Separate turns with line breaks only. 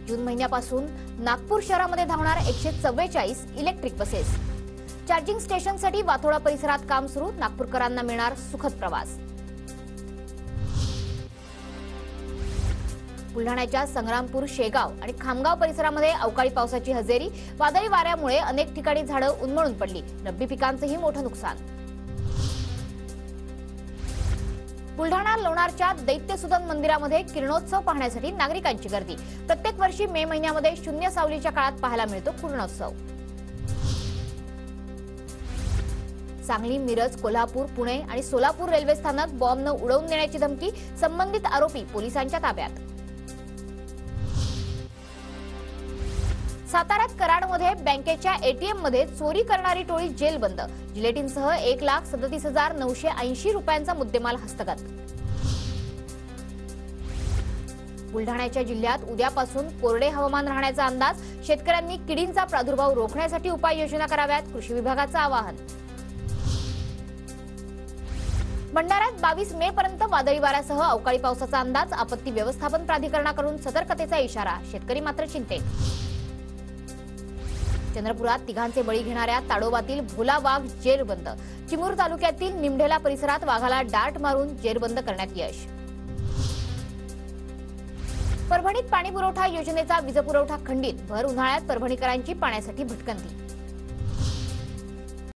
जून महिन्यापासून नागपूर शहरामध्ये धावणार 144 इलेक्ट्रिक बसेस। चार्जिंग स्टेशनसाठी वाथोडा परिसरात काम सुरू, नागपूरकरांना मिळणार सुखद प्रवास। बुलढाण्याच्या संग्रामपूर, शेगाव आणि खामगाव परिसरामध्ये अवकाळी पावसाची हजेरी, वादळी वाऱ्यामुळे अनेक ठिकाणी झाडं उन्मळून पडली, रब्बी पिकांचंही मोठं नुकसान। बुलढाणा लोणारच्या दैत्यसुदन मंदिरामध्ये किरणोत्सव पाहण्यासाठी नागरिकांची गर्दी। प्रत्येक वर्षी मे महिन्यामध्ये शून्य सावलीच्या काळात पाहायला मिळतो किरणोत्सव। सांगली, मिरज, कोल्हापूर, पुणे आणि सोलापूर रेल्वे स्थानक बॉम्बनं उडवून नेण्याची धमकी, संबंधित आरोपी पोलिसांच्या ताब्यात। साताऱ्यात कराडमध्ये बँकेच्या एटीएम मध्ये चोरी करणारी टोळी जेलबंद, जिलेटिनसह 1,37,980 रुपयांचा मुद्देमाल हस्तगत। बुलढाण्याच्या जिल्ह्यात उद्यापासून कोरडे हवामान राहण्याचा अंदाज, शेतकऱ्यांनी किडींचा प्रादुर्भाव रोखण्यासाठी उपाययोजना कराव्यात, कृषी विभागाचं आवाहन। भंडाऱ्यात 22 मे पर्यंत वादळी वाऱ्यासह अवकाळी पावसाचा अंदाज, आपत्ती व्यवस्थापन प्राधिकरणाकडून सतर्कतेचा इशारा, शेतकरी मात्र चिंतेत। चंद्रपुरात तिघांचे बळी घेणाऱ्या ताडोबातील भोला वाघ जेरबंद, चिमूर तालुक्यातील निमढेला परिसरात वाघाला डार्ट मारून जेरबंद करण्यात यश। परभणीत पाणी पुरवठा योजनेचा वीजपुरवठा खंडित, भर उन्हाळ्यात परभणीकरांची पाण्यासाठी भटकंती।